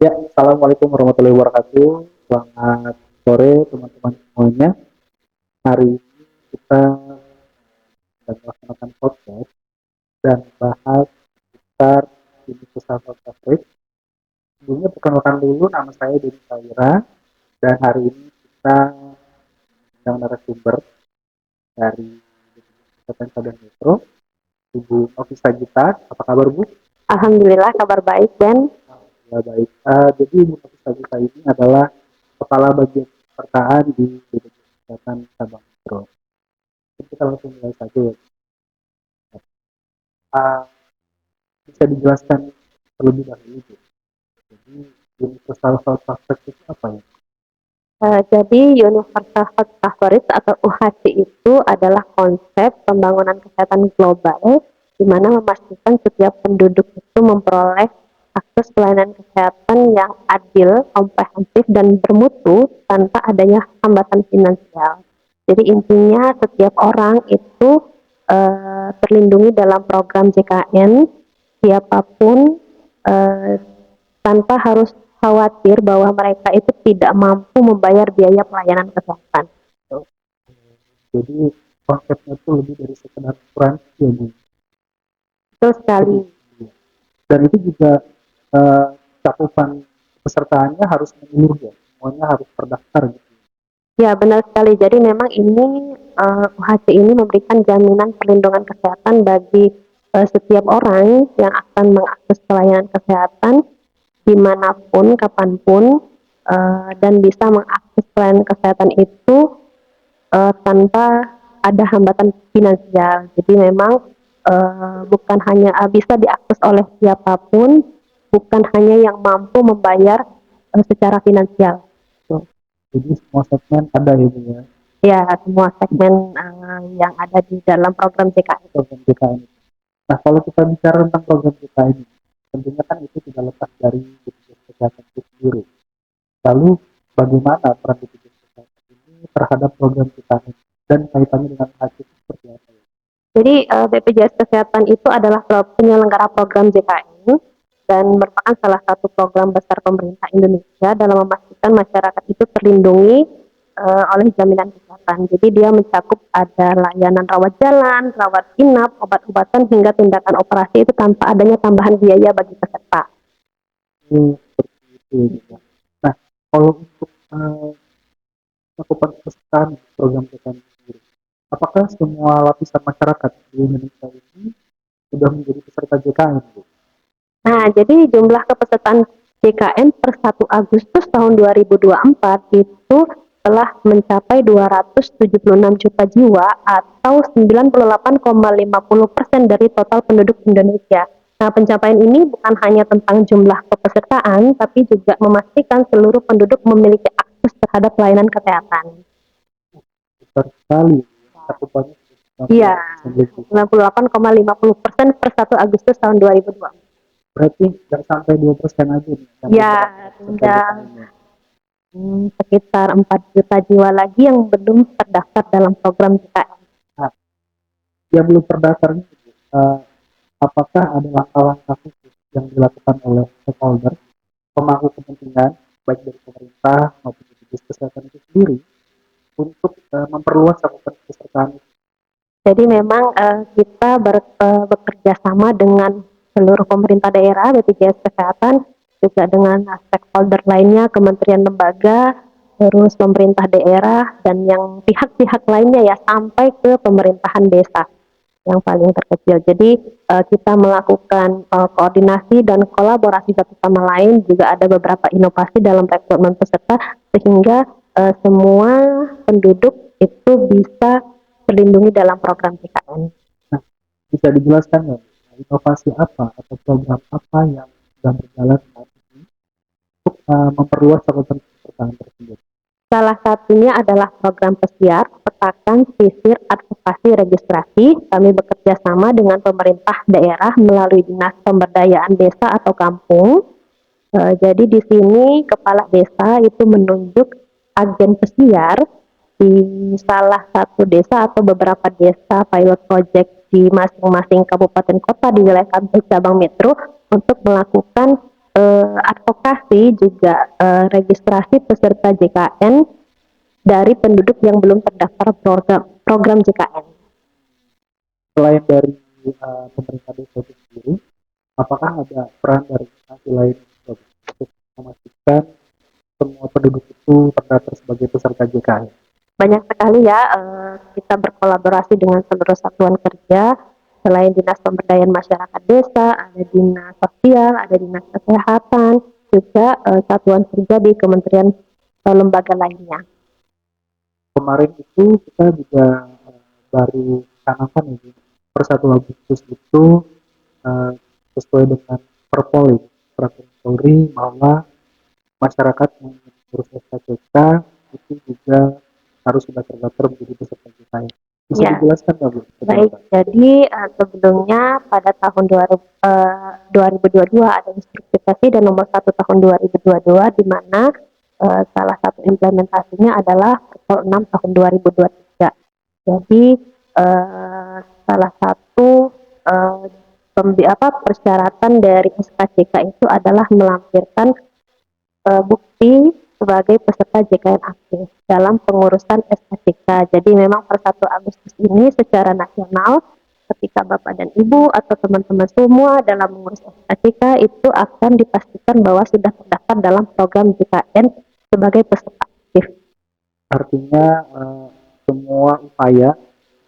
Ya, Assalamualaikum warahmatullahi wabarakatuh. Selamat sore teman-teman semuanya. Hari ini kita akan melaksanakan podcast dan bahas seputar universitas favorit. Sebelumnya perkenalkan dulu, nama saya Denny Sawira dan hari ini kita sedang narasumber dari Kabupaten Sadar Metro, Ibu Novisa Gita. Apa kabar Bu? Alhamdulillah kabar baik dan Ya, baik. Jadi Ibu Novisa Gita ini adalah Kepala Bagian Pesertaan di BPJS Kesehatan Sabang Metro. Kita langsung mulai saja ya. Uh, Bisa dijelaskan terlebih dahulu Bu. Jadi universal health coverage itu apa ya? jadi Universal Health Coverage atau UHC itu adalah konsep pembangunan kesehatan global di mana memastikan setiap penduduk itu memperoleh akses pelayanan kesehatan yang adil, komprehensif dan bermutu tanpa adanya hambatan finansial. Jadi intinya setiap orang itu terlindungi dalam program JKN siapapun eh, tanpa harus khawatir bahwa mereka itu tidak mampu membayar biaya pelayanan kesehatan. Jadi konsepnya itu lebih dari sekedar asuransi ya Bu. Betul sekali. Dan itu juga uh, cakupan pesertaannya harus menyeluruh ya. Semuanya harus terdaftar gitu. Ya, benar sekali. Jadi memang ini UHC ini memberikan jaminan perlindungan kesehatan bagi setiap orang yang akan mengakses pelayanan kesehatan dimanapun, kapanpun, dan bisa mengakses pelayanan kesehatan itu tanpa ada hambatan finansial. Jadi memang bukan hanya bisa diakses oleh siapapun, bukan hanya yang mampu membayar secara finansial. So, jadi semua segmen ada ya Bu ya. Ya, semua segmen yang ada di dalam program JKN. Program JKN. Nah kalau kita bicara tentang program JKN ini, tentunya kan itu tidak lepas dari BPJS Kesehatan itu sendiri. Lalu bagaimana peran BPJS Kesehatan ini terhadap program JKN dan kaitannya dengan hasil seperti apa ya? Jadi BPJS Kesehatan itu adalah penyelenggara program JKN dan merupakan salah satu program besar pemerintah Indonesia dalam memastikan masyarakat itu terlindungi oleh jaminan kesehatan. Jadi dia mencakup ada layanan rawat jalan, rawat inap, obat-obatan hingga tindakan operasi itu tanpa adanya tambahan biaya bagi peserta. Seperti itu ya. Nah kalau untuk cakupan pesertaan program JKN sendiri, apakah semua lapisan masyarakat di Indonesia ini sudah menjadi peserta JKN Bu? Nah, jadi jumlah kepesertaan JKN per 1 Agustus tahun 2024 itu telah mencapai 276 juta jiwa atau 98,50% dari total penduduk Indonesia. Nah, pencapaian ini bukan hanya tentang jumlah kepesertaan, tapi juga memastikan seluruh penduduk memiliki akses terhadap pelayanan kesehatan. Besar sekali cakupannya Iya, 98% lebih. 98,50% per 1 Agustus tahun 2024. Berarti nggak sampai 2% aja nih yang Ya, beneran peserta tinggal JKN-nya. sekitar 4 juta jiwa lagi yang belum terdaftar dalam program JKN. Nah, yang belum terdaftar ini, apakah ada langkah-langkah khusus yang dilakukan oleh stakeholder, pemangku kepentingan, baik dari pemerintah maupun BPJS Kesehatan itu sendiri, untuk memperluas cakupan kepesertaan itu? Jadi memang kita bekerja sama dengan seluruh pemerintah daerah, BPJS Kesehatan, juga dengan stakeholder lainnya, kementerian lembaga, terus pemerintah daerah, dan yang pihak-pihak lainnya ya sampai ke pemerintahan desa yang paling terkecil. Jadi kita melakukan koordinasi dan kolaborasi satu sama lain, juga ada beberapa inovasi dalam rekrutmen peserta sehingga semua penduduk itu bisa terlindungi dalam program PKN. Nah, bisa dijelaskan nggak, inovasi apa atau program apa yang sedang berjalan saat ini untuk memperluas cakupan kepesertaan tersebut? Salah satunya adalah program pesiar, petakan, sisir, advokasi, registrasi. Kami bekerja sama dengan pemerintah daerah melalui Dinas Pemberdayaan Desa atau Kampung. Jadi di sini kepala desa itu menunjuk agen pesiar di salah satu desa atau beberapa desa pilot project di masing-masing kabupaten kota di wilayah Cabang Metro untuk melakukan advokasi juga registrasi peserta JKN dari penduduk yang belum terdaftar program JKN. Selain dari pemerintah desa itu sendiri, apakah ada peran dari instansi lain untuk memastikan semua penduduk itu terdaftar sebagai peserta JKN? Banyak sekali ya, kita berkolaborasi dengan seluruh satuan kerja. Selain Dinas Pemberdayaan Masyarakat Desa, ada Dinas Sosial, ada Dinas Kesehatan, juga satuan kerja di kementerian lembaga lainnya. Kemarin itu kita juga baru canangkan ini per 1 Agustus itu sesuai dengan Perpol Peraturan Polri bahwa masyarakat yang mengurus SKCK itu juga harus sudah terdaftar menjadi peserta JKN. Bisa Ya, dijelaskan nggak Bu? baik. Jadi sebelumnya pada tahun 2022 ada instruksi dan nomor 1 tahun 2022 di mana salah satu implementasinya adalah Perpol 6 tahun 2023. Jadi salah satu persyaratan dari SKCK itu adalah melampirkan bukti sebagai peserta JKN aktif dalam pengurusan SKCK. Jadi memang per 1 Agustus ini secara nasional ketika Bapak dan Ibu atau teman-teman semua dalam mengurus SKCK itu akan dipastikan bahwa sudah terdaftar dalam program JKN sebagai peserta aktif. Artinya semua upaya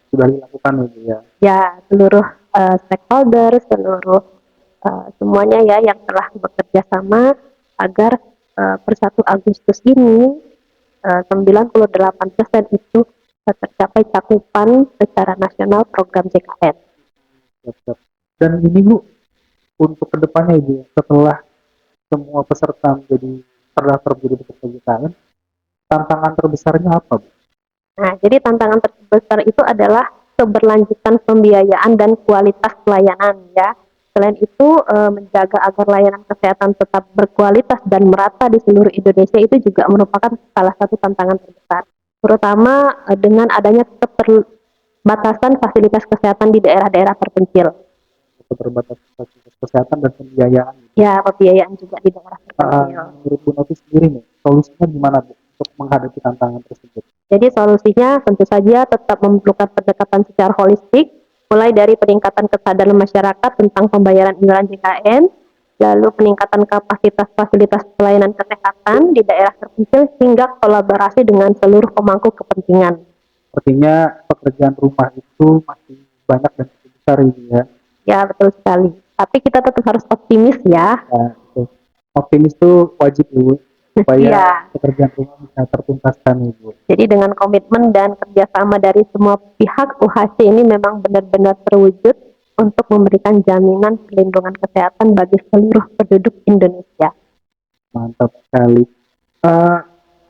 sudah dilakukan ya? Ya, seluruh stakeholder, seluruh semuanya ya yang telah bekerja sama agar per 1 Agustus ini 98% itu tercapai cakupan secara nasional program JKN. Dan ini Bu, untuk kedepannya Ibu, setelah semua peserta menjadi terdaftar menjadi peserta JKN, tantangan terbesarnya apa Bu? Nah, jadi tantangan terbesar itu adalah keberlanjutan pembiayaan dan kualitas pelayanan ya. Selain itu menjaga agar layanan kesehatan tetap berkualitas dan merata di seluruh Indonesia itu juga merupakan salah satu tantangan terbesar. Terutama dengan adanya keterbatasan fasilitas kesehatan di daerah-daerah terpencil. Keterbatasan fasilitas kesehatan dan pembiayaan. Ya, pembiayaan juga di daerah terpencil. Menurut Bu Novi sendiri nih, solusinya gimana Bu untuk menghadapi tantangan tersebut? Jadi solusinya tentu saja tetap memerlukan pendekatan secara holistik, mulai dari peningkatan kesadaran masyarakat tentang pembayaran iuran JKN, lalu peningkatan kapasitas fasilitas pelayanan kesehatan di daerah terpencil, hingga kolaborasi dengan seluruh pemangku kepentingan. Artinya pekerjaan rumah itu masih banyak dan cukup besar ini ya? Ya, betul sekali. Tapi kita tetap harus optimis ya. Optimis itu wajib Bu, supaya Ya. pekerjaan rumah bisa tertuntaskan Ibu. Jadi dengan komitmen dan kerjasama dari semua pihak, UHC ini memang benar-benar terwujud untuk memberikan jaminan perlindungan kesehatan bagi seluruh penduduk Indonesia. Mantap sekali.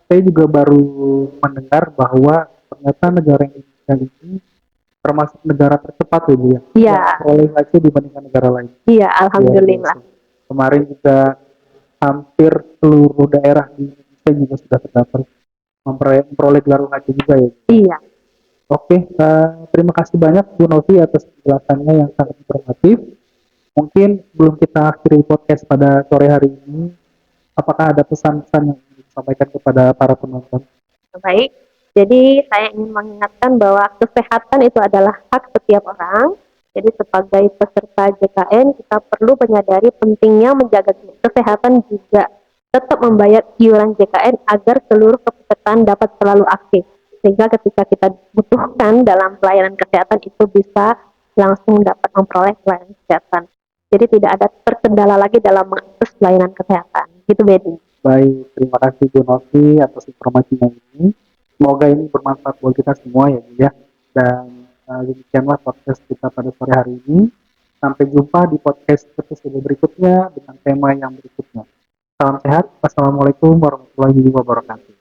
Saya juga baru mendengar bahwa ternyata negara Indonesia ini termasuk negara tercepat ya Bu ya? Iya. Oleh UHC dibandingkan negara lain. Iya, alhamdulillah. Kemarin juga hampir seluruh daerah di Indonesia juga sudah terdaftar memperoleh gelar UHC juga ya. Iya. Oke, terima kasih banyak Bu Novi atas penjelasannya yang sangat informatif. Mungkin sebelum kita akhiri podcast pada sore hari ini, apakah ada pesan-pesan yang ingin disampaikan kepada para penonton? Baik, jadi saya ingin mengingatkan bahwa kesehatan itu adalah hak setiap orang. Jadi sebagai peserta JKN kita perlu menyadari pentingnya menjaga kesehatan juga tetap membayar iuran JKN agar seluruh kepesertaan dapat selalu aktif. Sehingga ketika kita butuhkan dalam pelayanan kesehatan itu bisa langsung dapat memperoleh pelayanan kesehatan. Jadi tidak ada terkendala lagi dalam mengakses pelayanan kesehatan. Gitu Bedi. Baik, terima kasih Bu Novi atas informasinya ini. Semoga ini bermanfaat buat kita semua ya Bu ya. Dan demikianlah podcast kita pada sore hari ini. Sampai jumpa di podcast episode berikutnya dengan tema yang berikutnya. Salam sehat. Wassalamualaikum warahmatullahi wabarakatuh.